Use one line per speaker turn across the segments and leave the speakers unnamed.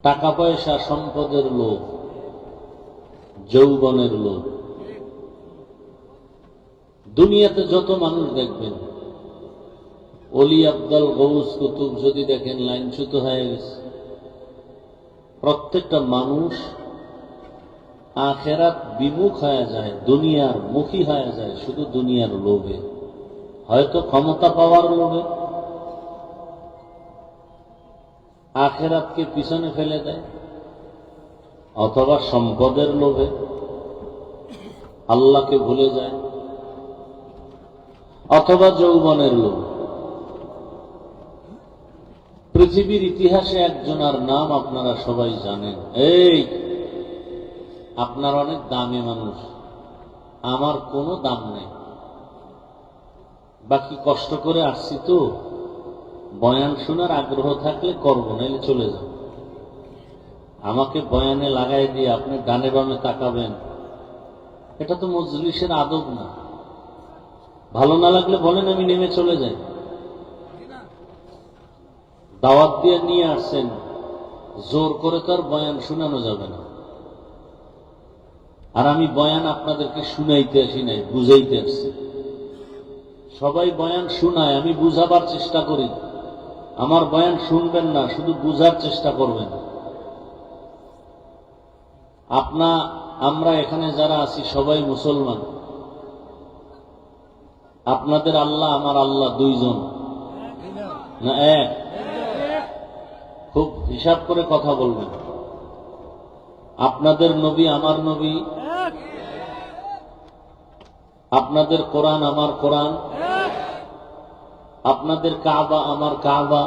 টাকা পয়সা সম্পদের লোভ, যৌবনের লোভ। দুনিয়াতে যত মানুষ দেখবেন, অলি আব্দাল গৌস কুতুব যদি দেখেন লাইনচ্যুত হয়ে গেছে। প্রত্যেকটা মানুষ আখেরাত বিমুখ হয়ে যায়, দুনিয়ার মুখী হয়ে যায় শুধু দুনিয়ার লোভে, হয়তো ক্ষমতা পাওয়ার লোভে আখেরাতকে পিছনে ফেলে দেয়, অথবা সম্পদের লোভে আল্লাহকে ভুলে যায়, অথবা যৌবনের লোভে। পৃথিবীর ইতিহাসে একজনের নাম আপনারা সবাই জানেন। এই আপনার অনেক দামি মানুষ, আমার কোনো দাম নেই, বাকি কষ্ট করে আসছি তো, বয়ান শোনার আগ্রহ থাকলে করব, নাইলে চলে যাব। আমাকে বয়ানে লাগাই দিয়ে আপনি ডানে বামে তাকাবেন, এটা তো মজলিসের আদব না। ভালো না লাগলে বলেন, আমি নেমে চলে যাই। দাওয়াত দিয়ে নিয়ে আসছেন, জোর করে তো আর বয়ান শোনানো যাবে না। আর আমি বয়ান আপনাদেরকে শুনাইতে আসি নাই, বুঝাইতে আসছি। সবাই বয়ান শুনায়, আমি বুঝাবার চেষ্টা করি। আমার বয়ান শুনবেন না, শুধু বুঝার চেষ্টা করবেন। আমরা এখানে যারা আছি সবাই মুসলমান। আপনাদের আল্লাহ আমার আল্লাহ দুইজন না এক? খুব হিসাব করে কথা বলবেন। আপনাদের নবী আমার নবী, আপনাদের কোরআন আমার কোরআন, আপনাদের কাবা আমার কাবা,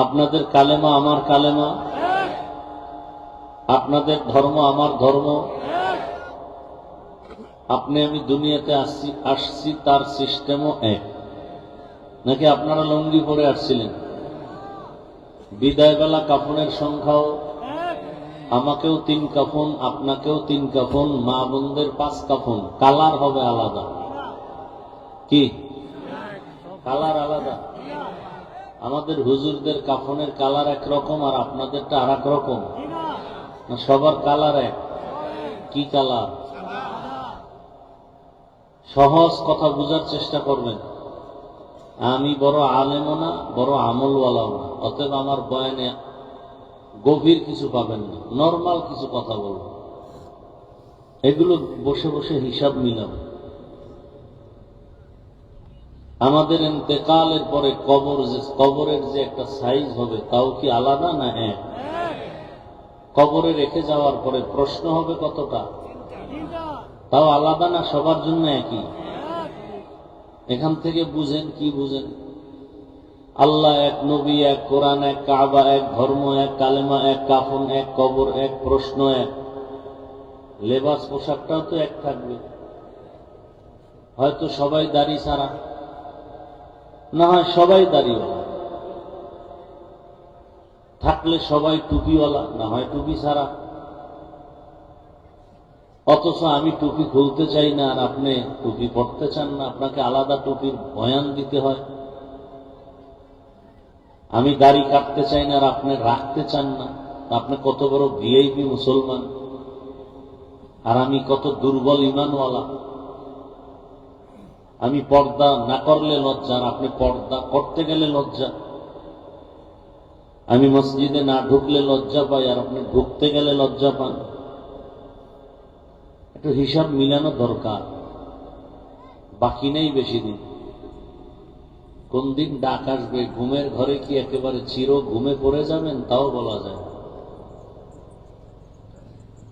আপনাদের কালেমা আমার কালেমা, আপনাদের ধর্ম আমার ধর্ম। আপনি আমি দুনিয়াতে আসছি তার সিস্টেমও এক। নাকি আপনারা লুঙ্গি পরে আসছিলেন? বিদায়বেলা কাফনের সংখ্যাও, আমাকেও 3 কাফন, আপনাকেও 3 কাফন, মা বোনদের 5 কাফন। কালার হবে আলাদা। কি কালার আলাদা? আমাদের হুজুরদের কাফনের কালার একরকম, আর আপনাদেরটা আর এক রকম। সবার কালার এক। কি কালার? সহজ কথা বুঝার চেষ্টা করবেন। আমি বড় আলেমও না, বড় আমলওয়ালাও না, অতএব আমার বয়ানে গভীর কিছু পাবেন না, নরমাল কিছু কথা বলবো। এগুলো বসে বসে হিসাব মিলাবো। আমাদের ইন্তেকালের পরে কবরের যে একটা সাইজ হবে, তাও কি আলাদা না এক? কবরে রেখে যাওয়ার পরে প্রশ্ন হবে কতটা, তাও আলাদা না সবার জন্য একই? এখান থেকে বুঝেন, কি বুঝেন? আল্লাহ এক, নবী এক, কোরআন এক, কাবা এক, ধর্ম এক, কালেমা এক, কাফন এক, কবর এক, প্রশ্ন এক। লেবাস পোশাকটাও তো এক থাকবে। হয়তো সবাই দাড়ি ছাড়া, না হয় সবাই দাড়িওয়ালা, থাকলে সবাই টুপিওয়ালা, না হয় টুপি ছাড়া। অথচ আমি টুপি খুলতে চাই না, আর আপনি টুপি পড়তে চান না, আপনাকে আলাদা টুপির বয়ান দিতে হয়। আমি দাড়ি কাটতে চাই না, আর আপনি রাখতে চান না। আপনি কত বড় ভিআইপি মুসলমান, আর আমি কত দুর্বল ইমানওয়ালা। আমি পর্দা না করলে লজ্জা, আর আপনি পর্দা করতে গেলে লজ্জা। আমি মসজিদে না ঢুকলে লজ্জা পাই, আর আপনি ঢুকতে গেলে লজ্জা পান। একটু হিসাব মিলানো দরকার। বাকি নেই বেশি দিন। কোন দিন ডাক আসবে, ঘুমের ঘরে কি একেবারে চির ঘুমে পড়ে যাবেন, তাও বলা যায়।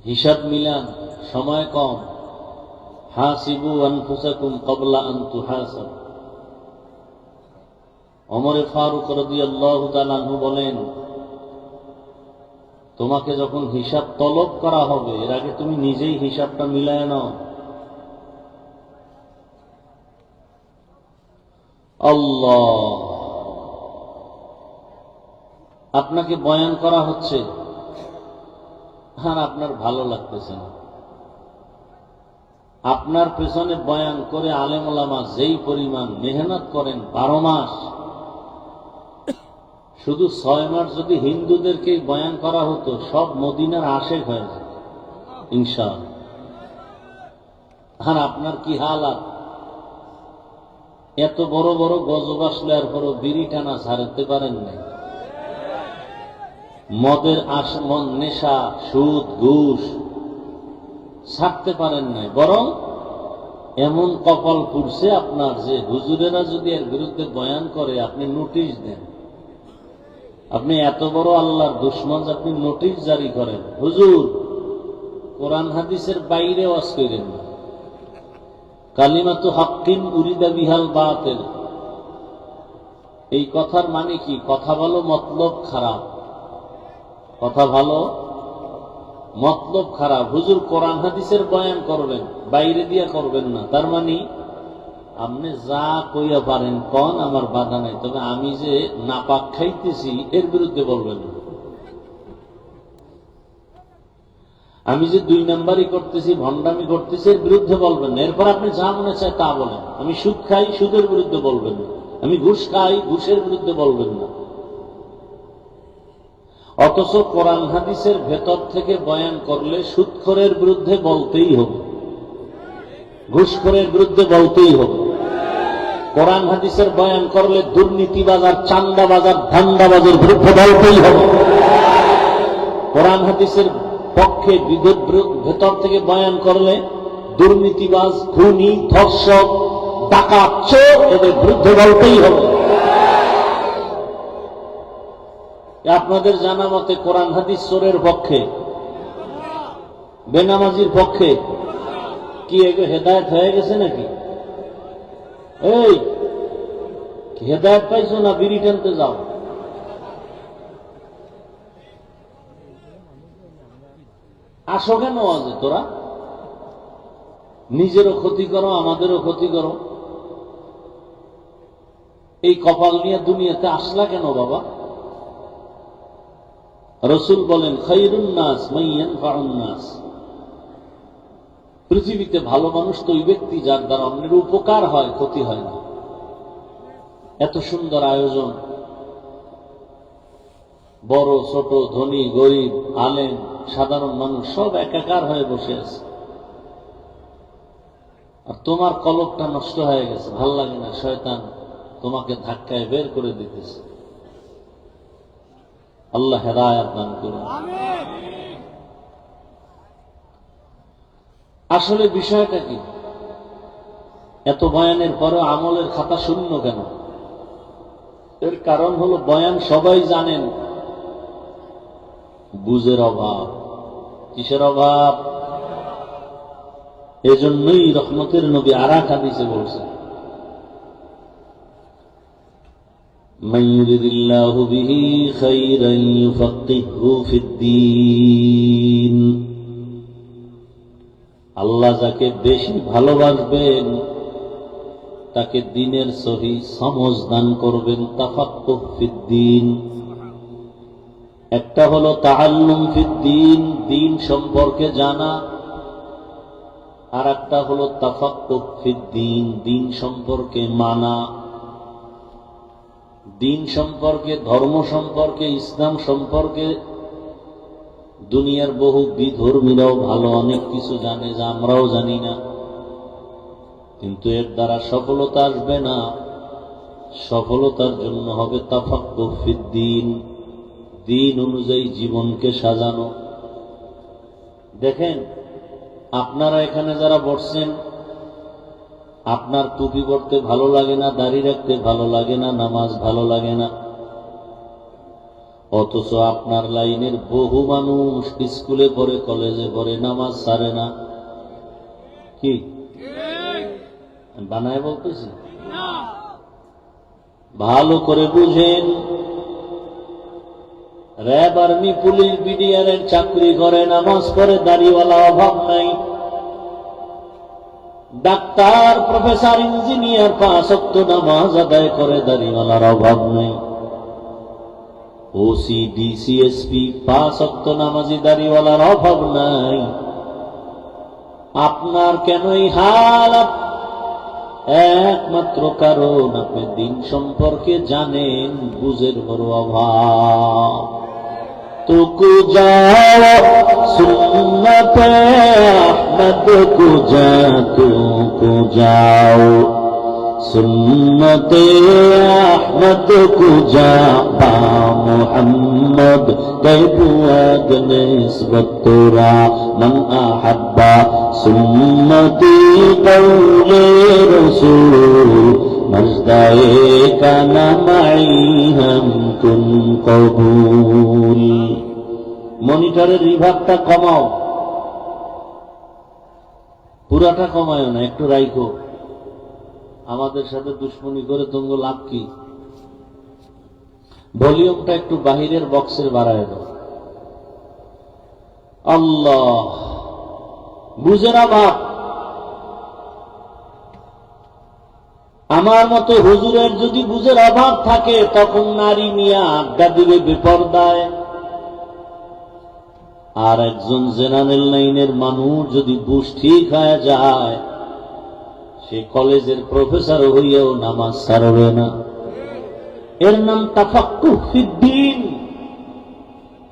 হিসাব মিলান, সময় কম। হাসিবু আনফুসাকুম ক্বাবলা আন তুহাসাব। ওমর ফারুক রাদিয়াল্লাহু তাআলা আনহু বলেন, তোমাকে যখন হিসাব তলব করা হবে, এর আগে তুমি নিজেই হিসাবটা মিলায় নাও। আল্লাহ, আপনাকে বয়ান করা হচ্ছে আর আপনার ভালো লাগতেছে না। আপনার পেছনে বয়ান করে আলেম ওলামা যেই পরিমাণ মেহনত করেন 12 মাস, শুধু 6 মাস যদি হিন্দুদেরকে বয়ান করা হতো, সব মদিনার আশেক হয়ে যায় ইনশাআল্লাহ। আর আপনার কি হালাত, এত বড় বড় গজব আসলে আর পরও বিড়ি টানা ছাড়তে পারেন নাই। মদের নেশা, সুদ, ঘুষ ছাড়তে পারেন নাই, বরং এমন কপাল পুড়ছে আপনার যে হুজুরেরা যদি এর বিরুদ্ধে বয়ান করে আপনি নোটিশ দেন। আপনি এত বড় আল্লাহর দুশমন, আপনি নোটিশ জারি করেন, হুজুর কোরআন হাদিসের বাইরে ওয়াজ করেন না, কালিমাতু হাক্কিন উরিদা বিহাল বাতিল। এই কথার মানে কি? কথা ভালো, মতলব খারাপ। কথা ভালো, মতলব খারাপ। হুজুর কোরআন হাদিসের বয়ান করবেন, বাইরে দিয়া করবেন না। তার মানে আপনি যা কইয়া পারেন কন, আমার বাধা নাই, তবে আমি যে নাপাক খাইতেছি এর বিরুদ্ধে বলবেন না। আমি যে 2 নাম্বারই করতেছি, ভণ্ডামি করতেছি, এর বিরুদ্ধে বলবেন না। এরপর আপনি যা মনে চায় তা বলেন। আমি সুদ খাই, সুদের বিরুদ্ধে বলবেন না। আমি ঘুষ খাই, ঘুষের বিরুদ্ধে বলবেন না। অথচ কোরআন হাদিসের ভেতর থেকে বয়ান করলে সুদখোরের বিরুদ্ধে বলতেই হবে, ঘুষখোরের বিরুদ্ধে বলতেই হবে। কোরআন হাদিসের বয়ান করলে দুর্নীতিবাজার, চান্দাবাজার, ধান্দাবাজের বিরুদ্ধে বলতেই হবে। কোরআন হাদিসের পক্ষে ভেতর থেকে বয়ান করলে দুর্নীতিবাজ, খুনি, ধর্ষক, ডাকাত, চোর এদের বিরুদ্ধে বলতেই হবে। আপনাদের জানা মতে কোরআন হাদিস চোরের পক্ষে, বেনামাজির পক্ষে। কি এগুলো হেদায়েত হয়ে গেছে নাকি? এই হেদায়েত পাইছো না বিড়ি টানতে যাও? আসো কেন আজে? তোরা নিজেরও ক্ষতি করো, আমাদেরও ক্ষতি করো। এই কপাল নিয়ে দুনিয়াতে আসলা কেন বাবা? রাসূল বলেন, খায়রুন নাস মান ইয়ানফাউন নাস। পৃথিবীতে ভালো মানুষ তো ওই ব্যক্তি যার দ্বারা অন্যের উপকার হয়, ক্ষতি হয় না। এত সুন্দর আয়োজন, বড় ছোট, ধনী গরিব, আলেম সাধারণ মানুষ সব একাকার হয়ে বসে আছে। আর তোমার কলবটা নষ্ট হয়ে গেছে, ভাল লাগে না, শয়তান তোমাকে ধাক্কায় বের করে দিতেছে। আল্লাহ হেদায়েত দান করুন। আসলে বিষয়টা কি? এত বয়ানের পরেও আমলের খাতা শূন্য কেন? এর কারণ হলো বয়ান সবাই জানেন, বুঝের অভাব। কিসের অভাব? এজন্যই রহমতের নবী আরেক হাদিসে বলছেন, মান ইউরিদিল্লাহু বিহি খায়রান ইউফাক্কিহহু ফিদ্দীন। আল্লাহ যাকে বেশি ভালোবাসবেন তাকে দ্বীনের সহি সমঝ দান করবেন। তাফাক্কুহ ফিদ্দীন, একটা হলো তাআল্লুম ফিদ্দীন, দ্বীন সম্পর্কে জানা, আর একটা হলো তাফাক্কুহ ফিদ্দীন, দ্বীন সম্পর্কে মানা। দ্বীন সম্পর্কে, ধর্ম সম্পর্কে, ইসলাম সম্পর্কে দুনিয়ার বহু বিধর্মীরাও ভালো অনেক কিছু জানে যা আমরাও জানি না, কিন্তু এর দ্বারা সফলতা আসবে না। সফলতার জন্য হবে তাফাক্কুহ ফিদ্দীন, দ্বীন অনুযায়ী জীবনকে সাজানো। দেখেন, আপনারা এখানে যারা বসছেন, আপনার টুপি পরতে ভালো লাগে না, দাড়ি রাখতে ভালো লাগে না, নামাজ ভালো লাগে না, অথচ আপনার লাইনের বহু মানুষ স্কুলে পড়ে, কলেজে পড়ে, নামাজ ছাড়ে না। কি বানায় বলতেছি? ভালো করে বুঝেন। র্যাব, আর্মি, পুলিশ, বিডিআরের চাকরি করে, নামাজ পড়ে, দাড়িওয়ালা অভাব নাই। ডাক্তার, প্রফেসর, ইঞ্জিনিয়ার 5 ওয়াক্ত নামাজ আদায় করে, দাড়িওয়ালার অভাব নাই। ওসি, ডিসিএসপি 5 ওয়াক্ত নামাজি, দাড়িওয়ালার অভাব নাই। আপনার কেন এই হাল? একমাত্র কারণ আপনি দিন সম্পর্কে জানেন, বুঝের বড় অভাব। তুকু যাও সুন্নতে আহমদ কুজা, তুকু যাও সুন্নতে আহমদ কুজা, বা মুহাম্মদ কৈবুয়াদ নিসবতুরা, মান আহাব্বা সুন্নতি কওলে রসূল, মজদায়ে কানা মাই হাম কুন কবুল। মনিটরের রিভাবটা কমাও, পুরাটা কমায় না, একটু রাইখো। আমাদের সাথে দুশ্মনী করে তোমার লাভ কি? ভলিউমটা একটু বাহিরের বক্সের বাড়ায় দাও। আল্লাহ, বুঝের অভাব। আমার মতো হুজুরের যদি বুঝের অভাব থাকে, তখন নারী মিয়া আড্ডা দিবে বেপরদায়। আর একজন জেনারেল লাইনের মানুষ যদি বুঝ ঠিক হয়ে যায়, সে কলেজের প্রফেসর হইয়াও নামাজ ছাড়বে না। এর নাম তাফাক্কুহ ফিদ্দীন।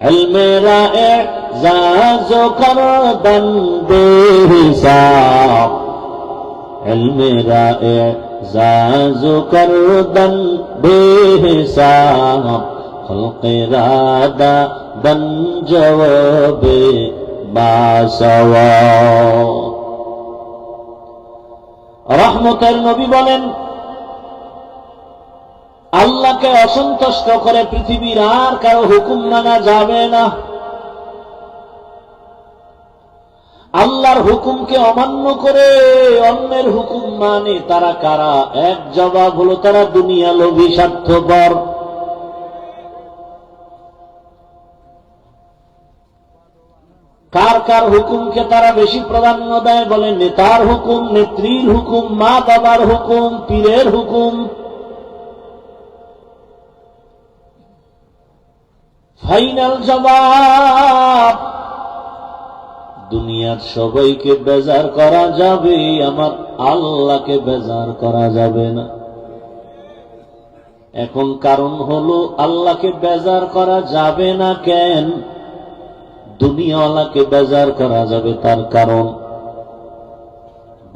ইলমেরা ইজাজ করদান বেহিসাব, ইলমেরা ইজাজ করদান বেহিসাব, খলকেরা দান জওয়াবে বাসওয়াব। রহমতের নবী বলেন, আল্লাহকে অসন্তুষ্ট করে পৃথিবীর আর কারো হুকুম মানা যাবে না। আল্লাহর হুকুমকে অমান্য করে অন্যের হুকুম মানে তারা কারা? এক জবাব হলো, তারা দুনিয়া লোভী, স্বার্থপর। কার কার হুকুমকে তারা বেশি প্রাধান্য দেয়? বলে নেতার হুকুম, নেত্রীর হুকুম, মা বাবার হুকুম, পীরের হুকুম। ফাইনাল জবাব, দুনিয়ার সবাইকে বেজার করা যাবে, আমার আল্লাহকে বেজার করা যাবে না। এখন কারণ হলো, আল্লাহকে বেজার করা যাবে না কেন? দুনিয়াওয়ালাকে বেজার করা যাবে তার কারণ,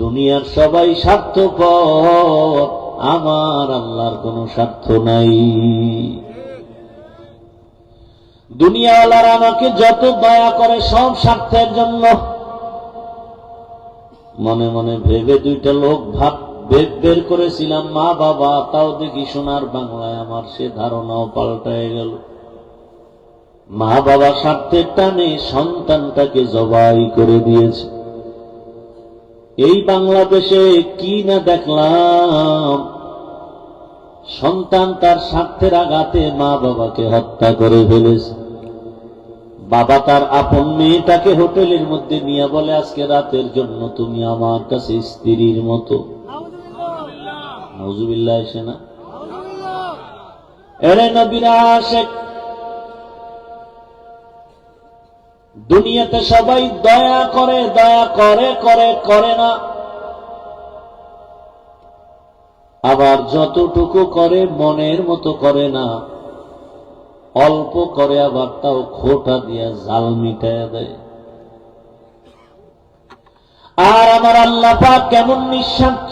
দুনিয়ার সবাই স্বার্থপর, আমার আল্লাহর কোনো স্বার্থ নাই। দুনিয়াওয়ালারা আমাকে যত দয়া করে সব স্বার্থের জন্য। মনে মনে ভেবে দুইটা লোক বের করেছিলাম, মা বাবা, তাও দেখি সোনার বাংলায় আমার সে ধারণাও পাল্টায় গেল। মা বাবা স্বার্থের টানে সন্তানটাকে জবাই করে দিয়েছে। এই বাংলাদেশে কি না দেখলাম, সন্তান তার স্বার্থের আঘাতে মা বাবাকে হত্যা করে ফেলেছে। বাবা তার আপন মেয়েটাকে হোটেলের মধ্যে নিয়ে বলে, আজকে রাতের জন্য তুমি আমার কাছে স্ত্রীর মতো। নাউজুবিল্লাহ, এসে না? এরে নবীর আশিক, দুনিয়াতে সবাই দয়া করে, দয়া করে করে করে না। আবার যতটুকু করে মনের মতো করে না, অল্প করে আবার তাও খোটা দিয়া জাল মিটাইয়া দেয়। আর আমার আল্লাহ পাক কেমন নিঃস্বার্থ!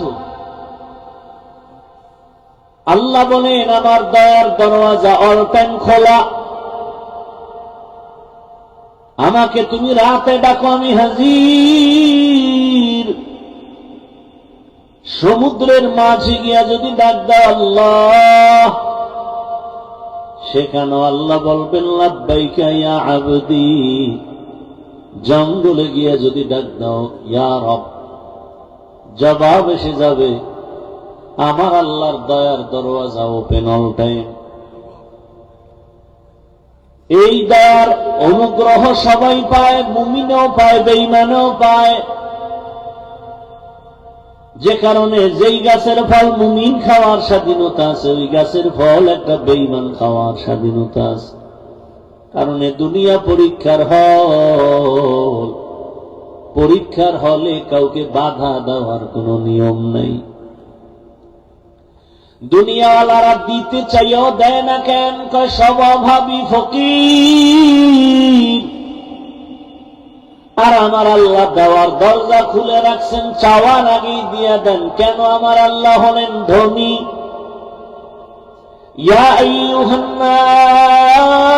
আল্লাহ বলেন, আমার দয়ার দরওয়াজা অল টাইম খোলা। আমাকে তুমি রাতে ডাকো, আমি হাজির। সমুদ্রের মাঝে গিয়া যদি ডাক দাও আল্লাহ, সেখানেও আল্লাহ বলবেন লাব্বাইকা ইয়া আবদি। জঙ্গলে গিয়া যদি ডাক দাও ইয়া রব, জবাব এসে যাবে। আমার আল্লাহর দয়ার দরওয়াজা ওপেন অল টাইম। এই দয়ার অনুগ্রহ সবাই পায়, মুমিনও পায়, বেঈমানও পায়। যে কারণে যেই গাছের ফল মুমিন খাওয়ার স্বাধীনতা আছে, ওই গাছের ফল একটা বেঈমান খাওয়ার স্বাধীনতা আছে। কারণ দুনিয়া পরীক্ষার হল, পরীক্ষার হলে কাউকে বাধা দেওয়ার কোনো নিয়ম নাই। দুনিয়াওয়ালারা দিতে চাইও দেয় না কেন? কয় সব অভাবী ফকির। আর আমার আল্লাহ দেওয়ার দরজা খুলে রাখছেন, চাওয়ার আগেই দিয়ে দেন। কেন? আমার আল্লাহ হলেন ধনী। ইয়া আইয়ুহান নাস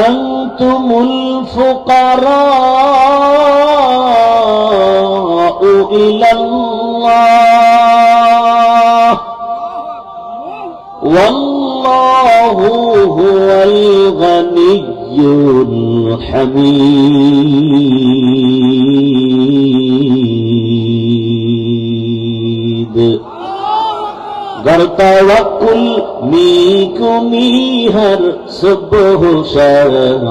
আনতুমুল ফুকারাউ ইলাল্লাহ ওয়াল্লাহু হুয়াল গনিয়্যুল হামিদ। गर तवक्कुल मीकु मीहर सुबह शरम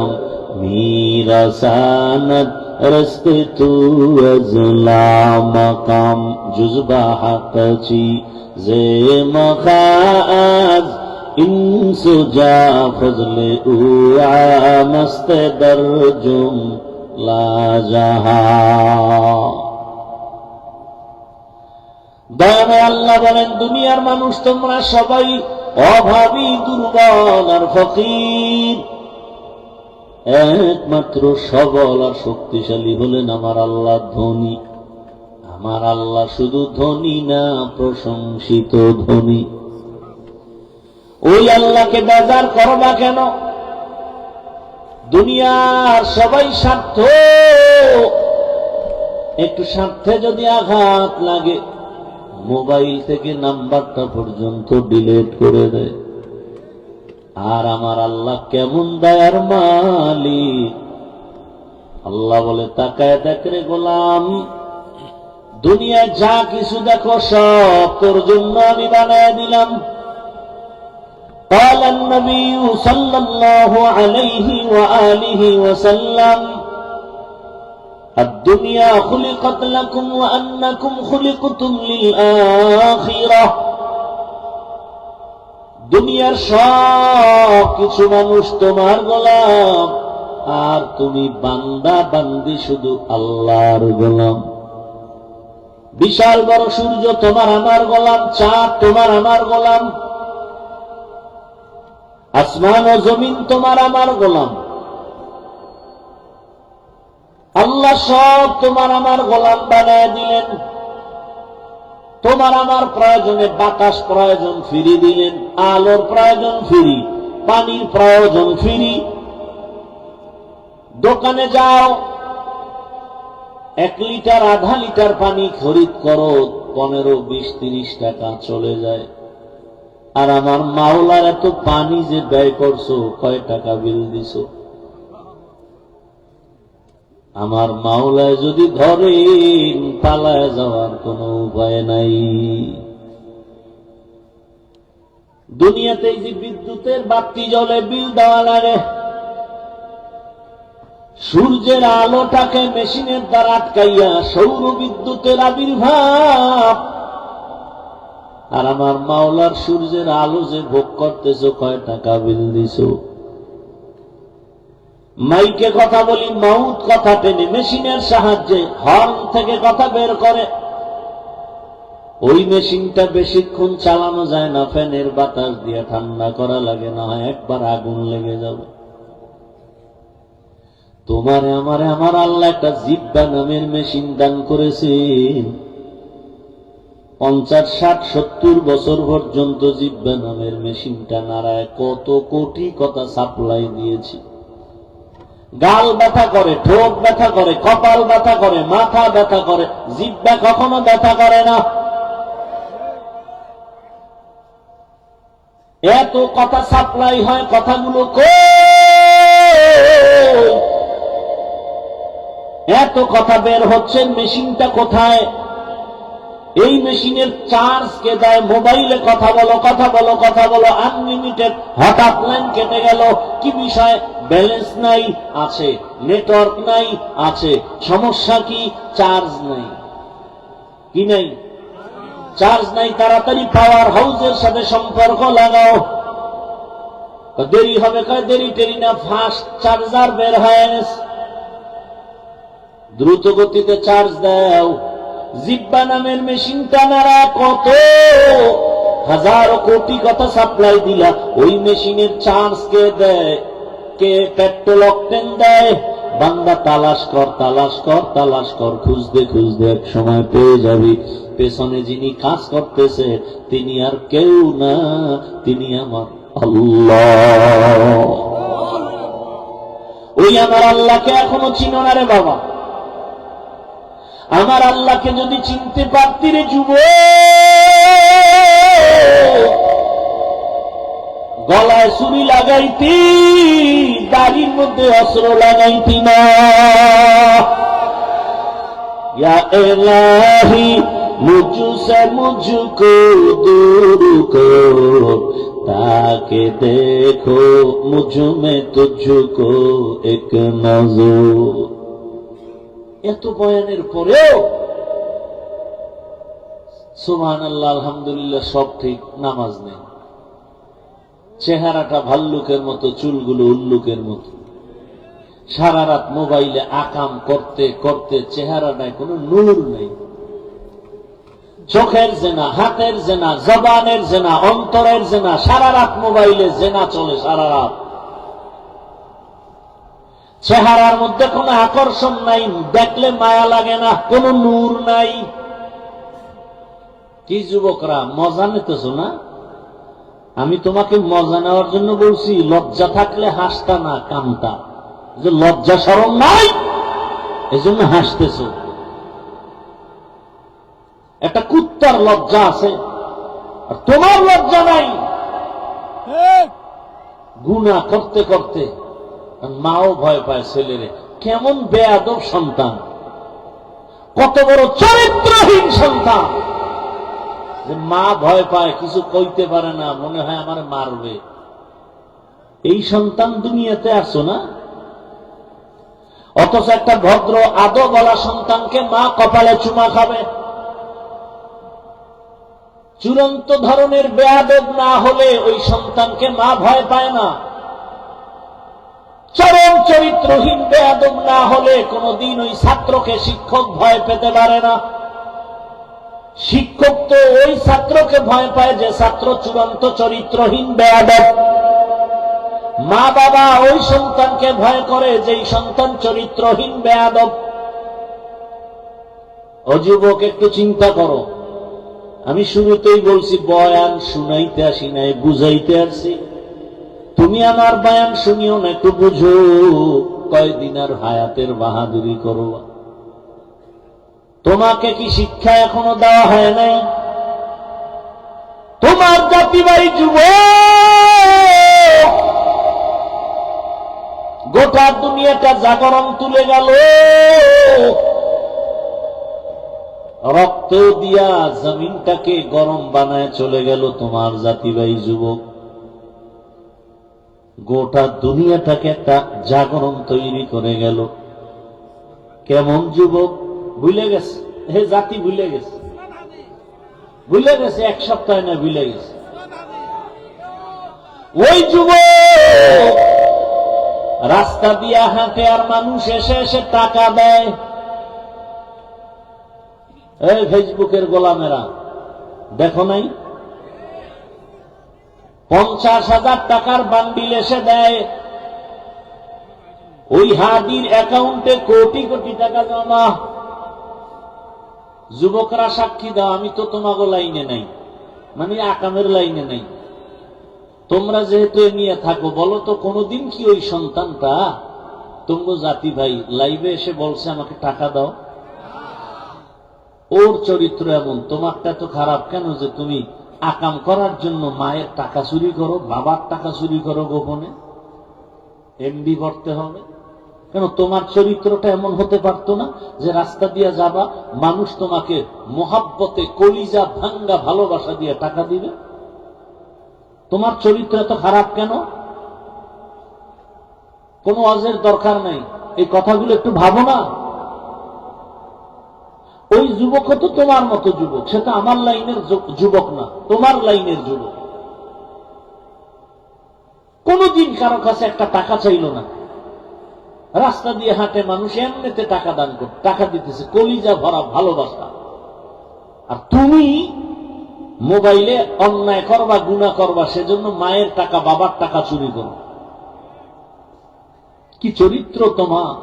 मीरा सानत रस्ते तू अजला मकाम जुज़बा हक़ची जे मखाज इंसुजा फजले उआ मस्त दरजुम ला जहा। দয়াময় আল্লাহ বলেন, দুনিয়ার মানুষ তোমরা সবাই অভাবী, দুর্বল আর ফকির। একমাত্র সবল আর শক্তিশালী হলেন আমার আল্লাহ ধনী। আমার আল্লাহ শুধু ধনী না, প্রশংসিত ধনী। ওই আল্লাহকে বেজার করবা কেন? দুনিয়ার সবাই স্বার্থ, একটু স্বার্থে যদি আঘাত লাগে মোবাইল থেকে নাম্বারটা পর্যন্ত ডিলিট করে দেয়। আর আমার আল্লাহ কেমন দয়ার মালিক! আল্লাহ বলে, তাকায় দেখ রে গোলাম, দুনিয়ায় যা কিছু দেখো সব তোর জন্য আমি বানায় দিলাম। قال النبي صلى الله عليه وآله وسلم الدنيا خلقت لكم وأنكم خلقتم للآخرة। দুনিয়ার সব কিছু মানুষ তোমার গোলাম, আর তুমি বান্দা বান্দি শুধু আল্লাহর গোলাম। বিশাল বড় সূর্য তোমার আমার গোলাম, চাঁদ তোমার আমার গোলাম, আসমান ও জমিন তোমার আমার গোলাম। আল্লাহ সব তোমার আমার গোলাম বানায় দিলেন। তোমার আমার প্রয়োজনে বাতাস প্রয়োজন ফিরি দিলেন, আলোর প্রয়োজন ফিরি, পানির প্রয়োজন ফিরি। দোকানে যাও, 1 লিটার 1/2 লিটার পানি খরিদ করো, 15, 20, 30 টাকা চলে যায়। আর আমার মাওলার এত পানি যে ব্যয় করছো, কয় টাকা বিল দিছো? আমার মাওলায় যদি ধরেন, পালায় যাওয়ার কোনো উপায় নাই। দুনিয়াতে যে বিদ্যুতের বাতি জ্বলে, বিল দেওয়া লাগে। সূর্যের আলোটাকে মেশিনের দ্বারা আটকাইয়া সৌর বিদ্যুতের আবির্ভাব। আর আমার মাওলার সূর্যের আলো যে ভোগ করতেছো, কয় টাকা বিল দিছো? মাইকে কথা বলি, মাউথ কথা টেনে মেশিনের সাহায্যে হর্ন থেকে কথা বের করে। ওই মেশিনটা বেশিক্ষণ চালানো যায় না, ফ্যানের বাতাস দিয়ে ঠান্ডা করা লাগে, না হয় একবার আগুন লেগে যাবে। তোমারে আমারে আমার আল্লাহ একটা জিব্বা নামের মেশিন দান করেছেন। 50, 60, 70 বছর পর্যন্ত জিব্বা নামের মেশিনটা নাড়ায় কত কোটি কথা সাপ্লাই দিয়েছি। গাল ব্যথা করে, ঠোঁট ব্যথা করে, কপাল ব্যথা করে, মাথা ব্যথা করে, জিহ্বা কখনো ব্যথা করে না। এত কথা সাপ্লাই হয়, কথাগুলো এত কথা বের হচ্ছে, মেশিনটা কোথায়? এই মেশিনের চার্জ কে দেয়? মোবাইলে কথা বলো, কথা বলো, কথা বলো, আনলিমিটেড। হঠাৎ লাইন কেটে গেল, কি বিষয়? ব্যালেন্স নাই, আছে। নেটওয়ার্ক নাই, আছে। সমস্যা কি? চার্জ নাই। কি নাই? চার্জ নাই। তাড়াতাড়ি পাওয়ার হাউসের সাথে সম্পর্ক লাগাও। দেরি হবে, কয় দেরি টেরি না, ফাস্ট চার্জার বের হয়ে গেছে। দ্রুত গতিতে চার্জ দাও। জিব্বা নামের মেশিনটা নাড়া কত হাজারো কোটি কথা সাপ্লাই দিলা, ওই মেশিনের চার্জ কে দেয়? কে পেট্রোল অকটেন দেয়? বান্দা তালাশ কর, তালাশ কর, তালাশ কর, খুঁজতে খুঁজতে এক সময় পেয়ে যাবি পেছনে যিনি কাজ করতেছে তিনি আর কেউ না, তিনি আমার আল্লাহ। ওই আমার আল্লাহকে এখনো চিনো না রে বাবা? আমার আল্লাহকে যদি চিনতে পারতি রে যুবক, গলায় চুরি লাগাইতি, দাড়ির মধ্যে অস্ত্র লাগাইতি না। ইয়া ইলাহি মুঝসে মুঝকো দূর কর, তাকে দেখো মুঝ মে তুঝকো এক নজর। এত বয়ানের পরেও সুবহানাল্লাহ আলহামদুলিল্লাহ সব ঠিক, নামাজ নেই। চেহারাটা ভাল্লুকের মতো, চুলগুলো উল্লুকের মতো, সারা রাত মোবাইলে আকাম করতে করতে চেহারাটায় কোনো নূর নেই। চোখের জেনা, হাতের জেনা, জবানের জেনা, অন্তরের জেনা, সারা রাত মোবাইলে জেনা চলে সারা রাত। চেহারার মধ্যে কোনো আকর্ষণ নাই, দেখলে মায়া লাগে না, কোনো নূর নাই। কি যুবকরা মজা নিতেছ না? আমি তোমাকে মজা নেওয়ার জন্য বলছি, লজ্জা থাকলে হাসতা না, কামতা। যে লজ্জা শরম নাই এজন্য হাসতেছ। একটা কুত্তার লজ্জা আছে আর তোমার লজ্জা নাই। গুনাহ করতে করতে মাও ভয় পায় ছেলেরে। কেমন বেয়াদব সন্তান, কত বড় চরিত্রহীন সন্তান, যে মা ভয় পায়, কিছু কইতে পারে না, মনে হয় আমার মারবে। এই সন্তান দুনিয়াতে আসো না? অথচ একটা ভদ্র আদবওয়ালা সন্তানকে মা কপালে চুমা খাবে। চূড়ান্ত ধরনের বেয়াদব না হলে ওই সন্তানকে মা ভয় পায় না। চরম চরিত্রহীন বেয়াদব না হলে কোনদিন ওই ছাত্রকে শিক্ষক ভয় পেতে পারে না। শিক্ষক তো ওই ছাত্রকে ভয় পায় যে ছাত্র চূড়ান্ত চরিত্রহীন বেয়াদব। মা বাবা ওই সন্তানকে ভয় করে যেই সন্তান চরিত্রহীন বেয়াদব। ও যুবক, একটু চিন্তা করো। আমি শুরুতেই বলছি বয়ান শুনাইতে আসি নাই, বুঝাইতে আসি। তুমি আমার বয়ান শুনিও না, একটু বুঝো। কয়দিন আর হায়াতের বাহাদুরি করবা? তোমাকে কি শিক্ষা এখনো দেওয়া হয় নাই? তোমার জাতি ভাই যুবক, গোটা দুনিয়াটা জাগরণ তুলে গেল, রক্ত দিয়া জমিনটাকে গরম বানায় চলে গেল তোমার জাতি ভাই যুবক। গোটা দুনিয়াটাকে একটা জাগরণ তৈরি করে গেল। কেমন যুবক? ভুলে গেছে, হে জাতি ভুলে গেছে, ভুলে গেছে, এক সপ্তাহ না ভুলে গেছে। ওই যুবক রাস্তা দিয়া হাঁটে আর মানুষ এসে এসে টাকা দেয়। এই ফেসবুকের গোলামেরা দেখো নাই? 50,000 টাকার বান্ডিল এসে দেয়। ওই হাদির অ্যাকাউন্টে কোটি কোটি টাকা জমা। যুবকরা সাক্ষী দাও, আমি তো তোমাকে লাইনে নাই, মানে আকামের লাইনে নাই। তোমরা যেহেতু এ নিয়ে থাকো, বলো তো কোনদিন কি ওই সন্তানটা তোমরা জাতি ভাই লাইভে এসে বলছে আমাকে টাকা দাও? ওর চরিত্র এমন, তোমারটা তো খারাপ কেন যে তুমি আকাম করার জন্য মায়ের টাকা চুরি করো, বাবার টাকা চুরি করো গোপনে? এমবি করতে হবে কেন? তোমার চরিত্রটা এমন হতে পারতো না যে রাস্তা দিয়ে যাবা, মানুষ তোমাকে মোহাব্বতে কলিজা ভাঙ্গা ভালোবাসা দিয়ে টাকা দিবে? তোমার চরিত্র এত খারাপ কেন? কোনো ওয়াজের দরকার নাই, এই কথাগুলো একটু ভাবো না। ওই যুবক তো তোমার মতো যুবক, সেটা আমার লাইনের যুবক না, তোমার লাইনের যুবক। কোনদিন কারো কাছে একটা টাকা চাইল না। রাস্তা দিয়ে হাঁটে মানুষ, এমনিতে টাকা দান করে, টাকা দিতেছে, কলিজা ভরা ভালোবাসা। আর তুমি মোবাইলে অন্যায় করবা, গুনাহ করবা, সেজন্য মায়ের টাকা বাবার টাকা চুরি করো। কি চরিত্র তোমার!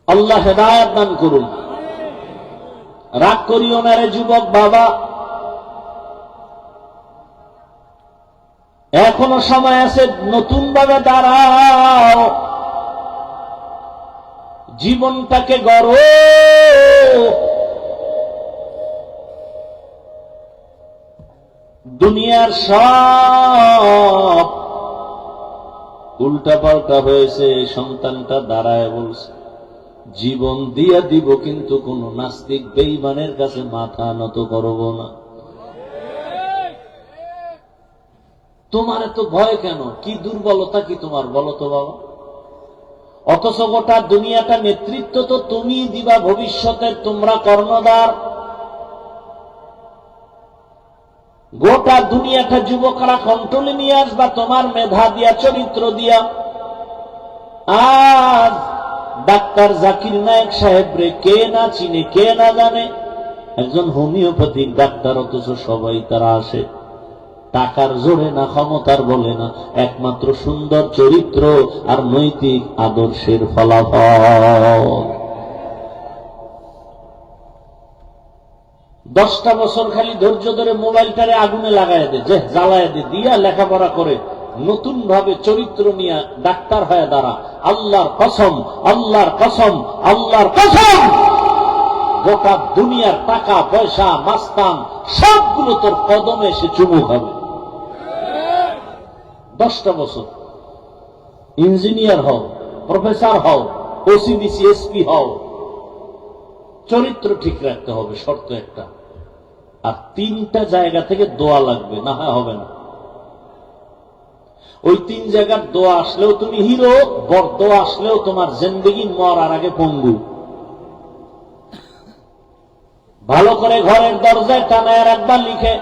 আল্লাহ হেদায়েত দান করুন। রাগ করিও না রে যুবক বাবা, এখনো সময় আছে, নতুন ভাবে দাঁড়াও, জীবনটাকে গড়ো। দুনিয়ার সব উল্টা পাল্টা হয়েছে। সন্তানটা দাঁড়ায় বলছে, জীবন দিয়া দিব, কিন্তু কোন নাস্তিক বেঈমানের কাছে মাথা নত করব না। তোমার এত ভয় কেন? কি দুর্বলতা কি তোমার, বলো তো বাবা? অথচ গোটা দুনিয়াটা নেতৃত্ব তো তুমি দিবা, ভবিষ্যতের তোমরা কর্ণধার। গোটা দুনিয়াটা যুবকরা কন্ট্রোলে নিয়ে আসবা তোমার মেধা দিয়া, চরিত্র দিয়া। আজ ডাক্তার জাকির নায়েক সাহেব রে কে না চিনে, কে না জানে? একজন হোমিওপ্যাথিক ডাক্তার, অথচ সবাই তারা আসে টাকার জোরে না, ক্ষমতার বলে না, একমাত্র সুন্দর চরিত্র আর নৈতিক আদর্শের ফলাফল। 10টা বছর খালি ধৈর্য ধরে মোবাইলটারে আগুনে লাগাই দে, যে জ্বালায় দে, দিয়া লেখাপড়া করে নতুন ভাবে চরিত্র নিয়ে ডাক্তার হয়ে দাঁড়া। আল্লাহর কসম, আল্লাহর কসম, আল্লাহর কসম, গোটা দুনিয়ার টাকা পয়সা মাস্তান সবগুলো তোর কদমে এসে চুমু খাবে। 10টা বছর ইঞ্জিনিয়ার হও, প্রফেসর হও, ওসিডিসি এসপি হও, চরিত্র ঠিক রাখতে হবে, শর্ত একটা। আর 3টা জায়গা থেকে দোয়া লাগবে, না হয় হবে না। ওই 3 জায়গার দোয়া আসলেও তুমি হিরো, দোয়া আসলেও তোমার জিন্দেগি মরার আগে পঙ্গু। ভালো করে ঘরের দরজায় টানায় রাখবা লিখে,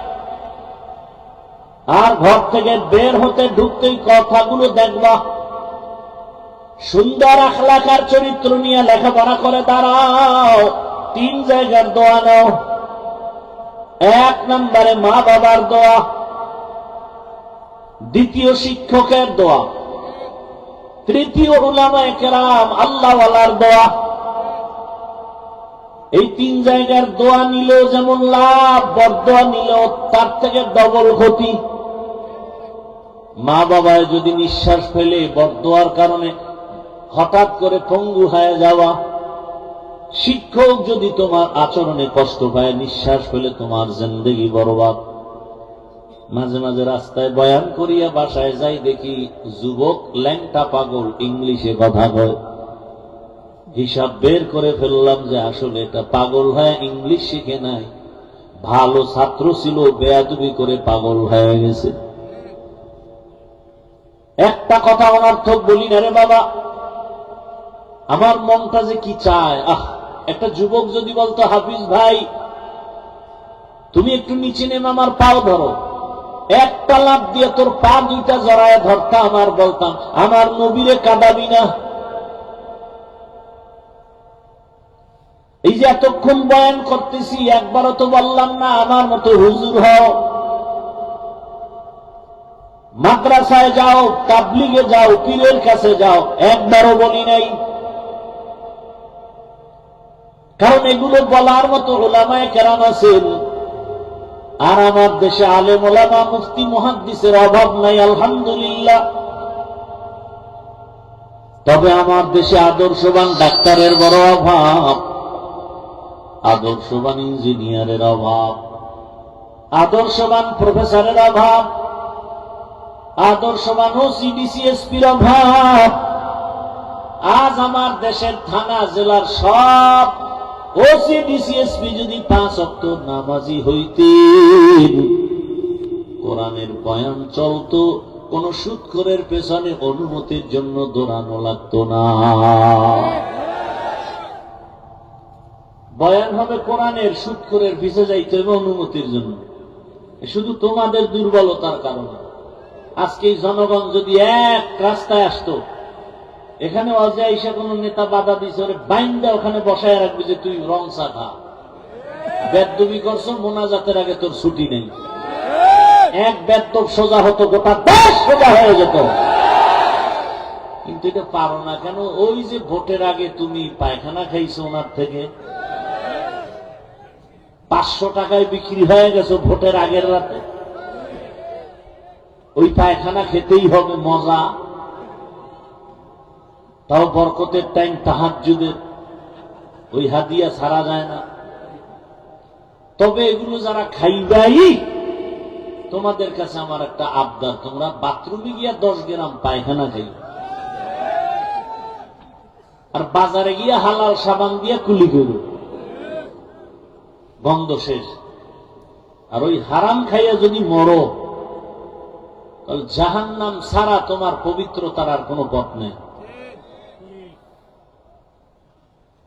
আর ঘর থেকে বের হতে ঢুকতেই কথাগুলো দেখবা। সুন্দর আখলাকার চরিত্র নিয়ে লেখাপড়া করে দাঁড়াও। 3 জায়গার দোয়া নাও। 1 নম্বরে মা বাবার দোয়া, 2য় শিক্ষকের দোয়া, 3য় উলামায়ে কেরাম আল্লাহওয়ালার দোয়া। এই 3 জায়গার দোয়া নিলেও যেমন লাভ, বরদোয়া নিলেও তার থেকে ডবল ক্ষতি। মা বাবায় যদি নিঃশ্বাস ফেলে বরদোয়ার কারণে হঠাৎ করে পঙ্গু হয়ে যাওয়া, শিক্ষক যদি তোমার আচরণে কষ্ট পায়, নিঃশ্বাস ফেলে তোমার জিন্দেগি বরবাদ। মাঝে মাঝে রাস্তায় বয়ান করিয়া বাসায় যাই, দেখি যুবক ল্যাংটা পাগল ইংলিশে কথা কয়। হিসাব বের করে ফেললাম যে আসলে এটা পাগল হয়ে ইংলিশ শিখে নাই, ভালো ছাত্র ছিল, বেয়াদবি করে পাগল হয়ে গেছে। একটা কথা অনর্থক বলি না রে বাবা, আমার মনটা যে কি চায়। একটা যুবক যদি বলতো, হাফিজ ভাই তুমি একটু নিচে নেমে আমার পাও ধরো, একটা লাফ দিয়ে তোর পা 2টা জড়ায় ধরতাম, আমার বলতাম আমার নবীরে কাঁদাবি না। এই যে এতক্ষণ বয়ান করতেছি, একবারও তো বললাম না আমার মতো হুজুর হও, মাদ্রাসায় যাও, তাবলিগে যাও, পীরের কাছে যাও, একবারও বলি নাই। কারণ এগুলো বলার মতো উলামায়ে কেরাম আছেন। আর আমার দেশে আলেম ওলামা, মুফতি, মুহাদ্দিসের অভাব নাই, আলহামদুলিল্লাহ। তবে আমার দেশে আদর্শবান ডাক্তারের বড় অভাব, আদর্শবান ইঞ্জিনিয়ারের অভাব, আদর্শবান প্রফেসরের অভাব, আদর্শবান ওসিডিসি এসপির অভাব। আজ আমার দেশের থানা জেলার সব ওসিডিসি এসপি যদি 5 ওয়াক্ত নামাজি হইতেন, কোরআনের বয়ান চলতো, কোন সুদখোরের পেছনে অনুমতির জন্য দৌড়ানো লাগতো না। বয়ান হবে কোরআনের, সুদখোরের পিছে যাইতে হবে অনুমতির জন্য। শুধু তোমাদের দুর্বলতার কারণে। আজকে জনগণ যদি এক রাস্তায় আসতো, এখানে ওয়াজে আইসা কোন নেতা বাধা দিছে, ওরে বাইন্দা ওখানে বসায় রাখবি যে তুই রং চা খা। বেদবি করছো, মোনাজাতের আগে তোর ছুটি নেই। এক বেদব সোজা হতো, গোটা দেশ সোজা হয়ে যেত। কিন্তু এটা পারো না কেন? ওই যে ভোটের আগে তুমি পায়খানা খাইছো ওনার থেকে, 500 টাকায় বিক্রি হয়ে গেছো ভোটের আগের রাতে। ওই পায়খানা খেতেই হবে, মজা। তাও বরকতের টাইম, তাহাজ্জুদের, ওই হাদিয়া ছাড়া যায় না। তবে এগুলো যারা খাইবাই, তোমাদের কাছে আমার একটা আবদার, তোমরা বাথরুমে গিয়া 10 গ্রাম পায়খানা খাই, আর বাজারে গিয়া হালাল সাবান দিয়া কুলি করো, গন্ধ শেষ। আর ওই হারাম খাইয়া যদি মরো, তাহলে জাহান্নাম ছাড়া তোমার পবিত্রতার আর কোনো পথ নেই।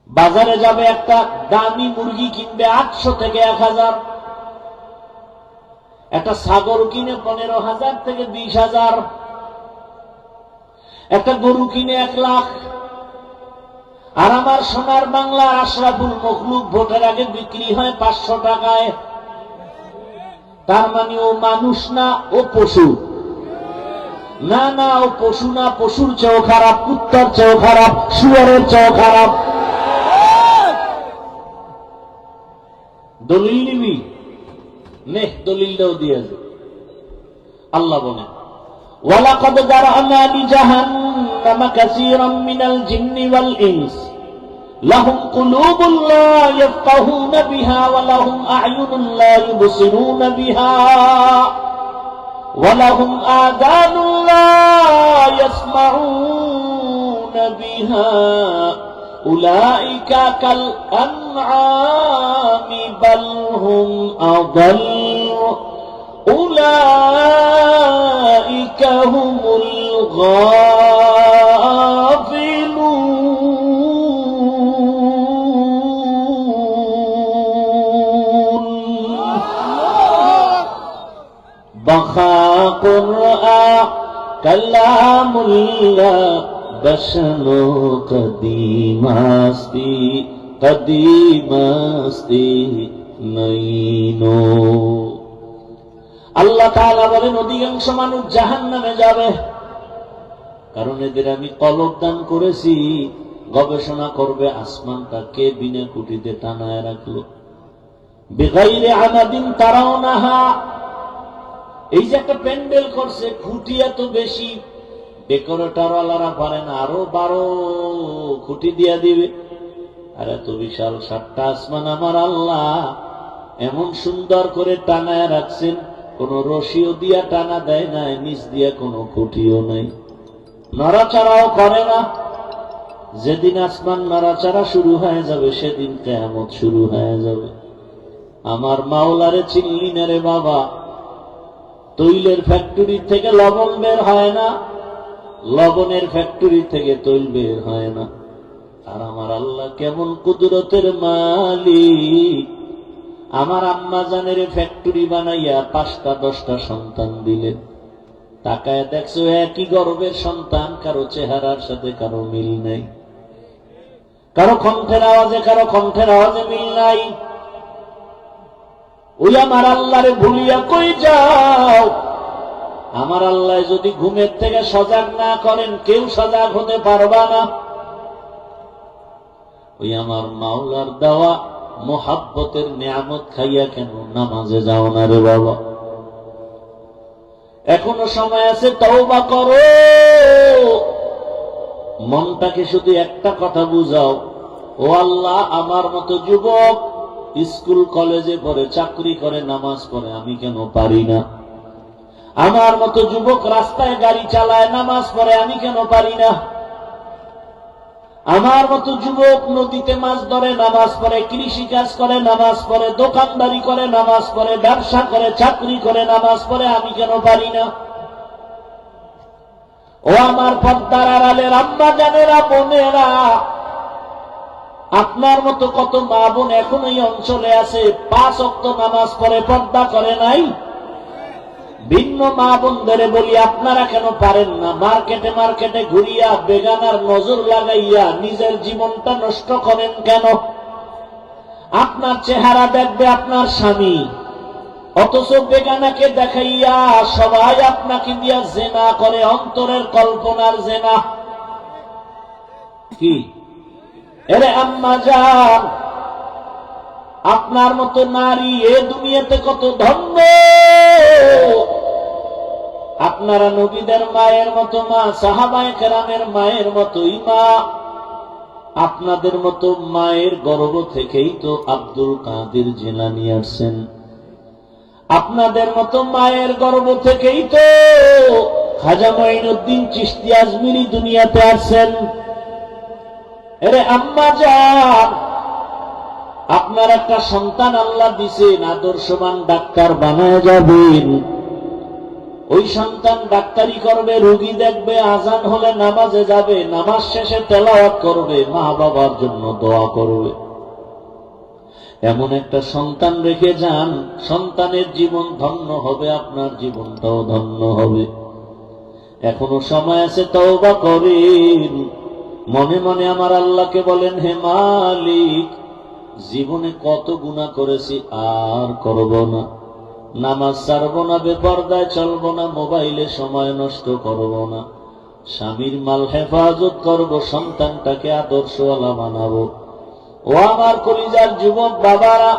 বাজারে যাবে, একটা দামি মুরগি কিনবে 800 থেকে 1000, একটা ছাগল কিনে 15,000 থেকে 20,000, একটা গরু কিনে 1 লাখ। আর আমার সোনার বাংলা আশরাফুল মখলুক ভোটের আগে বিক্রি হয় 500 টাকায়। তার মানে ও মানুষ না, ও পশু। না না, ও পশু না, পশুর চেয়েও খারাপ, কুত্তার চেয়েও খারাপ, শুয়োরের চেয়েও খারাপ। দলিল নিবি নে, দলিলটাও দিয়ে যা। আল্লাহ বলেন, ওয়ালাকাদ যারানা লিজাহান্নামা কাসীরাম মিনাল জিন্নি ওয়াল ইনস লাহুম কুলুবুন লা ইয়াফকাহুনা বিহা ওয়া লাহুম আ'য়ুনুন লা ইউবসিরুনা বিহা ওয়া লাহুম আযানুন লা ইয়াসমাউনা বিহা উলাইকা কাল আনআমি বাল হুম আদাল উলাইকা হুমুল গাফিলুন। বাখা কুরআন কালামুল্লাহ বশনো কদিমাস্তি কদিমাস্তি নইনো। আল্লাহ তাআলা বলেন, অধিকাংশ মানুষ জাহান্নামে যাবে, কারণ এদের আমি কলব দান করেছি। গবেষণা করবে আসমানটা কে বিনা খুঁটিতে টানায় রাখলো, বিগাইরে আমাদিন তারাওনাহা। এই যে একটা প্যান্ডেল করছে, খুঁটি এত বেশি, ডেকোরেটর ওয়ালারা পারে না, আরো 12 খুঁটি দিয়া দিবে। আর এত বিশাল 7টা আসমান আমার আল্লাহ এমন সুন্দর করে টানায় রাখছেন, কোন রশিও দিয়া টানা দেয় নাই, নিচ দিয়া কোনো খুঁটিও নাই, নড়াচড়াও করে না। যেদিন আসমান নড়াচড়া শুরু হয়ে যাবে, সেদিন কিয়ামত শুরু হয়ে যাবে। আমার মাওলারে চিনলি না রে বাবা? তৈলের ফ্যাক্টরি থেকে লবণ বের হয় না, লবণের ফ্যাক্টরি থেকে তৈল বের হয় না। আর আমার আল্লাহ কেমন কুদরতের মালিক! আমার আম্মা জানের ফ্যাক্টরি বানাইয়া 5টা 10টা সন্তান দিলেন। তাকায় দেখছো একই গর্ভের সন্তান, কারো চেহারার সাথে কারো মিল নাই, কারো কণ্ঠের আওয়াজে কারো কণ্ঠের আওয়াজে মিল নাই। ওই আমার আল্লাহরে ভুলিয়া কই যাও? আমার আল্লাহ যদি ঘুমের থেকে সজাগ না করেন, কেউ সজাগ হতে পারবা না। ওই আমার মাওলার দেওয়া মোহাব্বতের নিয়ামত খাইয়া কেন নামাজে যাও না রে বাবা? এখনো সময় আছে, তওবা করো। মনটাকে শুধু একটা কথা বুঝাও, ও আল্লাহ, আমার মতো যুবক স্কুল কলেজে পড়ে, চাকরি করে, নামাজ পড়ে, আমি কেন পারি না? আমার মতো যুবক রাস্তায় গাড়ি চালায়, নামাজ পড়ে, আমি কেন পারি না? আমার মতো যুবক নদীতে মাছ ধরে, নামাজ পড়ে, কৃষি কাজ করে, নামাজ পড়ে, দোকানদারি করে, নামাজ পড়ে, ব্যবসা করে, চাকরি করে, নামাজ পড়ে, আমি কেন পারি না? ও আমার পর্দার আড়ালের আম্মা জানেরা, বোনেরা, আপনার মতো কত মা বোন এখন এই অঞ্চলে আছে, 5 ওয়াক্ত নামাজ পড়ে, পর্দা করে নাই। ভিন্ন মা বোনদের বলি, আপনারা কেন পারেন না মার্কেটে মার্কেটে ঘুরিয়া বেগানার নজর লাগাইয়া নিজের জীবনটা নষ্ট করেন কেন? আপনার চেহারা দেখবে আপনার স্বামী, অথচ বেগানাকে দেখাইয়া সবাই আপনাকে দিয়া জেনা করে, অন্তরের কল্পনার জেনা। কি এরে আম্মা জান, আপনার মতো নারী এ দুনিয়াতে কত ধন্য। আপনারা নবীদের মায়ের মতো মা, সাহাবায়ে কেরামের মায়ের মতোই মা। আপনাদের মতো মায়ের গর্ভ থেকেই তো আব্দুল কাদের জিলানী আসছেন। আপনাদের মতো মায়ের গর্ভ থেকেই তো খাজা মঈনুদ্দিন চিশতি আজমিরি দুনিয়াতে আসছেন। এরে আম্মা জান, আপনার একটা সন্তান আল্লাহ দিছেন, আদর্শবান ডাক্তার বানায় যাবেন। ওই সন্তান ডাক্তারি করবে, রোগী দেখবে, আজান হলে নামাজে যাবে, নামাজ শেষে তেলাওয়াত করবে, মা বাবার জন্য দোয়া করবে। এমন একটা সন্তান রেখে যান, সন্তানের জীবন ধন্য হবে, আপনার জীবনটাও ধন্য হবে। এখনো সময় আছে, তওবা করেন। মনে মনে আমার আল্লাহকে বলেন, হে মালিক, জীবনে কত গুনাহ করেছি, আর করব না। নামাজ ছাড়ব না, বেপরদায় চলব না, মোবাইলে সময় নষ্ট করব না, স্বামীর মাল হেফাজত করব, সন্তানটাকে আদর্শওয়ালা বানাবো। ও আমার কলিজার যুবক বাবারা,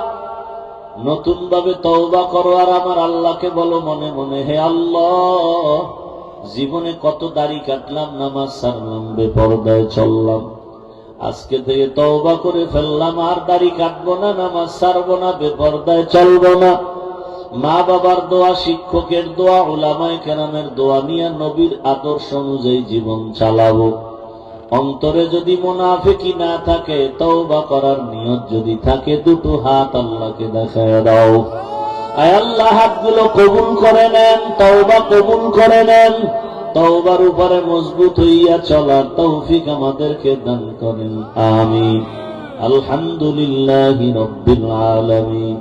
নতুন ভাবে তওবা করো আর আমার আল্লাহকে বলো মনে মনে, হে আল্লাহ, জীবনে কত দাড়ি কাটলাম, নামাজ ছাড়লাম, বেপরদায় চললাম, আজকে থেকে তওবা করে ফেললাম, আর দাড়ি কাটবো না, নামাজ ছাড়বো না, বেপরদায় চলবো না। মা বাবার দোয়া, শিক্ষকের দোয়া, উলামায়ে কেরামের দোয়া নিয়ে নবীর আদর্শ অনুযায়ী জীবন চালাবো। অন্তরে যদি মুনাফিকি না থাকে, তওবা করার নিয়ত যদি থাকে, দুটো হাত আল্লাহকে দেখায় দাও। আয় আল্লাহ, হাতগুলো কবুল করে নেন, তওবা কবুল করে নেন। তওবার উপরে মজবুত হইয়া চলার তৌফিক আমাদেরকে দান করেন, আমিন। আলহামদুলিল্লাহি রাব্বিল আলামিন,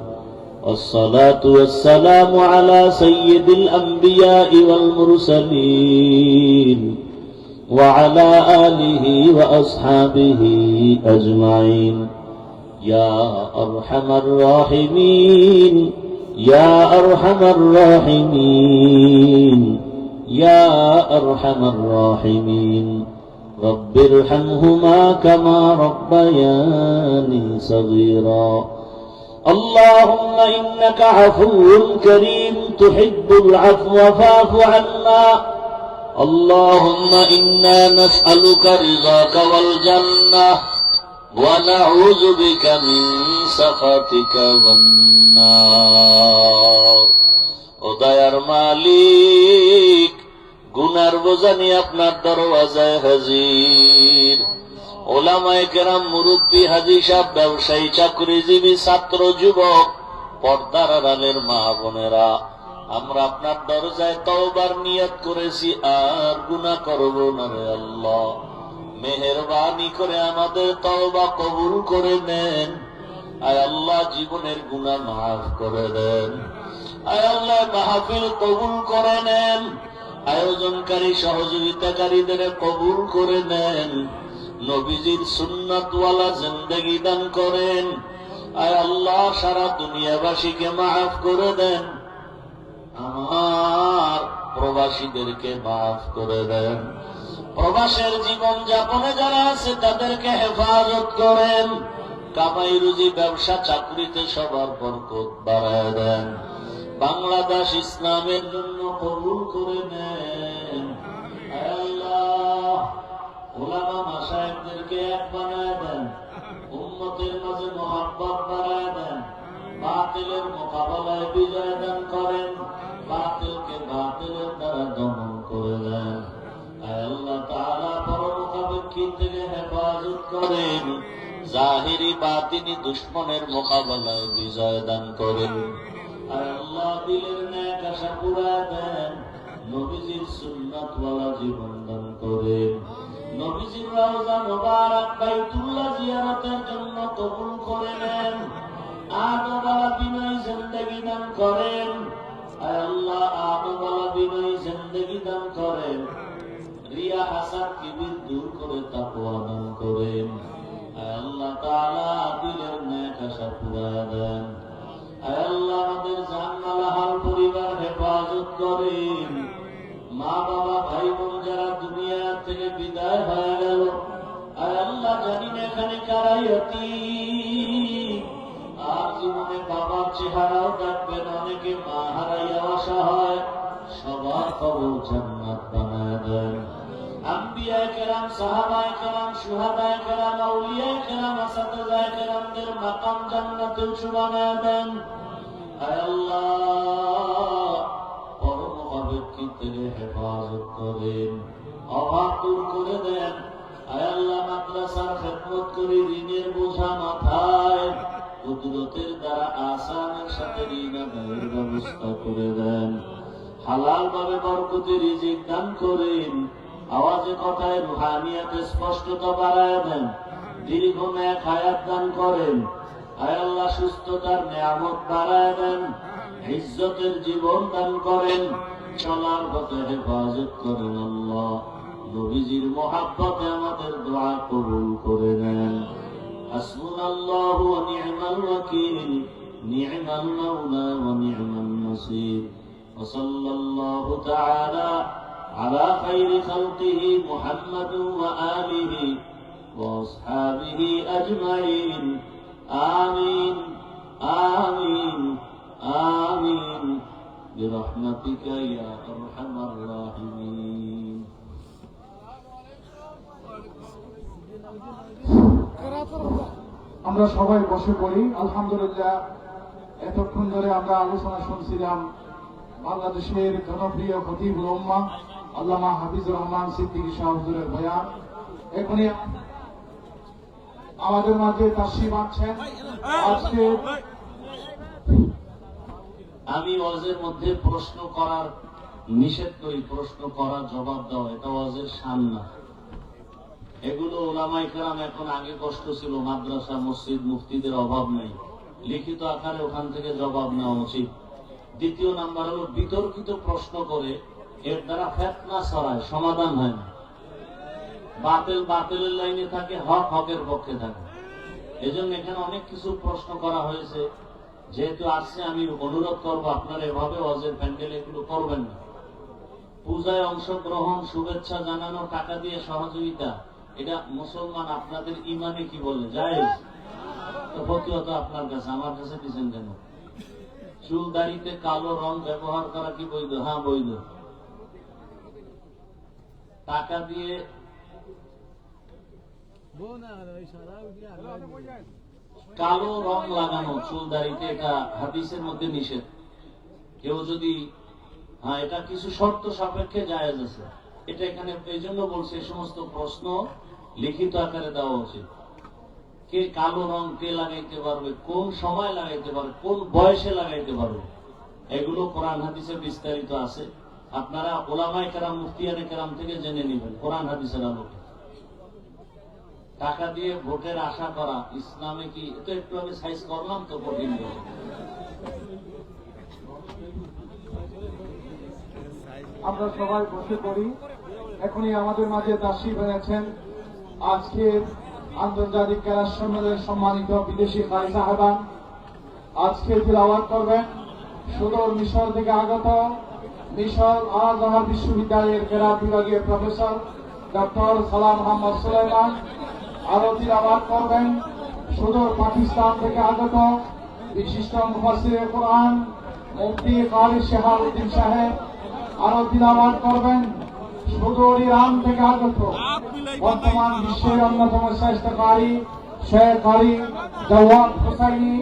والصلاة والسلام على سيد الأنبياء والمرسلين وعلى آله وأصحابه أجمعين. يا أرحم الراحمين، يا أرحم الراحمين، يا أرحم الراحمين. رب ارحمهما كما ربياني صغيرا. اللهم إنك عفو كريم تحب العفو فاعف عنا. اللهم إنا نسألك رضاك والجنة ونعوذ بك من سخطك والنار. ও দয়ার মালিক, গুনার বোঝা নিয়ে আপনার দরওয়াজায় হাজির। ওলামায়ে কেরাম, মুরব্বী, হাজী সাহেব, ব্যবসায়ী, চাকরিজীবী, ছাত্র, যুবক, পর্দার আড়ালের মা বোনেরা, আমরা আপনার দরজায় তওবার নিয়ত করেছি, আর গুনাহ করব না রে আল্লাহ। মেহেরবানি করে আমাদের তওবা কবুল করে নেন। আয় আল্লাহ, জীবনের গুনাহ মাফ করে দেন। আয় আল্লাহ, মাহফিল কবুল করে নেন। আয়োজনকারী, সহযোগিতাকারীদের কবুল করে নেন। নবীজির সুন্নাতওয়ালা জিন্দেগি দান করেন। আয় আল্লাহ, সারা দুনিয়াবাসীকে মাফ করে দেন। আমার প্রবাসীদেরকে মাফ করে দেন। প্রবাসের জীবন যাপনে যারা আছে তাদেরকে হেফাজত করেন। কামাই রুজি, ব্যবসা, চাকরিতে সবার বরকত বাড়ায় দেন। বাংলাদেশ ইসলামের জন্য কবুল করে নেন। আল্লাহ, উলামা মাশায়েখদেরকে এক বানায় দেন। উম্মতের মাঝে মহব্বত বাড়ায় দেন। বাতিলের মোকাবেলায় বিজয় দান করেন। বাতিলকে বাতিলের দ্বারা দমন করে দেন। আল্লাহ তাআলা পরমুখাপেক্ষী থেকে হেফাজত করেন। জাহিরি বাতিনি দুশ্মনের মোকাবেলায় বিজয় দান করেন। আল্লাহ, দিলের নেক আশা পুরা দেন। নবীজির সুন্নাতওয়ালা জীবন দান করেন। নবীজির রওজা মুবারক বাইতুল্লাহ জিয়ারতের জন্য কবুল করে নেন। আদবালা বিনয় জিন্দেগি দান করেন। আয় আল্লাহ আদওয়ালা বিনয়ী জিন্দেগি দান করেন, রিয়া হাসাদ কিবির দূর করে তাকওয়া দান করেন। আয় আল্লাহ তাআলা দিলের নেক আশা পুরা দেন। আয় আল্লাহ আমাদের জানমাল হাল পরিবার হেফাজত করেন। মা বাবা ভাই বোন যারা দুনিয়া থেকে বিদায় হয়ে গেল, আয় আল্লাহ জানি না এখানে কারাই এতিম, আর জীবনে বাবার চেহারাও দেখবেন, অনেকে মা হারাইয়া অসহায়, সবার কবর জান্নাত বানায় দেন। আম্বিয়ায়ে কেরাম, সাহাবায়ে কেরাম, শুহাদায়ে কেরাম, আউলিয়ায়ে কেরাম, আসাতিজায়ে কেরামদের মাকাম জান্নাতে উঁচু বানায় দেন। আয় আল্লাহ পরমভাবেক্ষী থেকে হেফাজত করেন, অভাব দূর করে দেন। আয় আল্লাহ মাদ্রাসার খেদমত করি, ঋণের বোঝা মাথায় কুদরতের দ্বারা আসানের সাথে ঋণ আদায়ের ব্যবস্থা করে দেন। হালাল ভাবে বরকতে রিজিক দান করেন। আওয়াজে কথায় রুহানিয়াতে স্পষ্টতা বাড়ায় দেন। দীর্ঘ নেক হায়াত দান করেন। আয় আল্লাহ সুস্থতার নিয়ামত বাড়ায় দেন। ইজ্জতের জীবন দান করেন। চলার পথে হেফাজত করেন। আল্লাহ নবীজির মহাব্বতে আমাদের দোয়া কবুল করে নেন। হাসবুনাল্লাহু ওয়া নি'মাল ওয়াকিল, নি'মাল মাওলা ওয়া নি'মান নাসির। ওয়া সাল্লাল্লাহু তাআলা আলা খায়রি খালকিহি মুহাম্মাদিন ওয়া আলিহি ওয়া আসহাবিহি আজমাইন। আমিন আমিন আমিন বিরহমাতিকা ইয়া আরহামার রাহিমিন।
আমরা সবাই বসে পড়ি। আলহামদুলিল্লাহ, এতক্ষণ ধরে আমরা আলোচনা শুনছিলাম বাংলাদেশের জনপ্রিয় খতিবুল উম্মাহ আল্লামা হাফিজুর রহমান সিদ্দিকী সাহেব হুজুরের বয়ান। এখনই আমাদের মাঝে তাশরীফ আনছেন। আজকে
আমি ওয়াজের মধ্যে প্রশ্ন করার নিষেধ করি, প্রশ্ন করার জবাব দেওয়া এটা ওয়াজের শান না। এগুলো ওলামায়ে কেরাম, এখন আগে কষ্ট ছিল, মাদ্রাসা মসজিদ মুফতিদের অভাব নেই, লিখিত আকারে ওখান থেকে জবাব নেওয়া উচিত। দ্বিতীয় নাম্বার হলো বিতর্কিত প্রশ্ন করে এর দ্বারা ফিতনা ছড়ায়, সমাধান হয় না। বাতিল বাতিলের লাইনে থাকে, হক হকের পক্ষে থাকে। এজন্য এখানে অনেক কিছু প্রশ্ন করা হয়েছে। যেহেতু আসছে, আমি অনুরোধ করবো আপনারা এভাবে ওয়াজের প্যান্ডেল এগুলো করবেন না। পূজায় অংশগ্রহণ, শুভেচ্ছা জানানো, টাকা দিয়ে সহযোগিতা, এটা মুসলমান আপনাদের ইমানে কি বলে জায়েজ? তো প্রতিহত আপনার কাছে, আমার কাছে দিচ্ছেন কেন? চুল দাড়িতে কালো রং ব্যবহার করা কি বৈধ? হ্যাঁ বৈধ। টাকা দিয়ে কালো রং লাগানো চুল দাড়িতে, এটা হাদিসের মধ্যে নিষেধ। কেউ যদি এটা কিছু শর্ত সাপেক্ষে জায়েজ আছে, এটা এখানে এই জন্য বলছে এই সমস্ত প্রশ্ন লিখিত আকারে দেওয়া উচিত। কে কালো রং কে লাগাইতে পারবে, কোন সময় লাগাইতে পারবে, কোন বয়সে লাগাইতে পারবে, এগুলো কোরআন হাদিসে বিস্তারিত আছে। আপনারা ওলামায়ে কেরাম, মুফতিয়ানে কেরাম থেকে জেনে নেবেন কোরআন হাদিসের আলোকে। টাকা দিয়ে ভোটের আশা করা ইসলামে কি? তো একটু আমি সাইজ করলাম তো কঠিন।
আমরা সবাই বসে পড়ি। এখনই আমাদের মাঝে তাশরীফ এনেছেন আজকের আন্তর্জাতিক ক্যারাস সম্মেলনের সম্মানিত বিদেশি কারি সাহেবান। আজকে তিলাওয়াত করবেন সুদূর মিশর থেকে আগত মিশর আল আজহার বিশ্ববিদ্যালয়ের কেরাত বিভাগীয় প্রফেসর ডক্টর সালাম মোহাম্মদ সুলাইমান। আরো তিলাওয়াত করবেন সুদূর পাকিস্তান থেকে আগত বিশিষ্ট মুফাসসিরে কোরআন মুফতি কারি শেহাবুদ্দিন সাহেব। আরো তিলাওয়াত করবেন সুদূর ইরান থেকে আগত বর্তমান বিশ্বের অন্যতম শ্রেষ্ঠ কারি শেখ কারি জাওয়াদ হোসাইনি।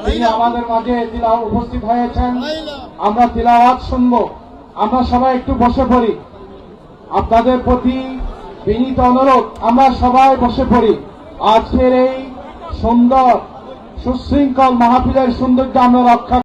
তিনি আমাদের মাঝে উপস্থিত হয়েছেন। আমরা তিলাওয়াত শুনবো। আমরা সবাই একটু বসে পড়ি। আপনাদের প্রতি বিনীত অনুরোধ, আমরা সবাই বসে পড়ি। আজকের এই সুন্দর সুশৃঙ্খল মাহফিলের সৌন্দর্য আমরা রক্ষা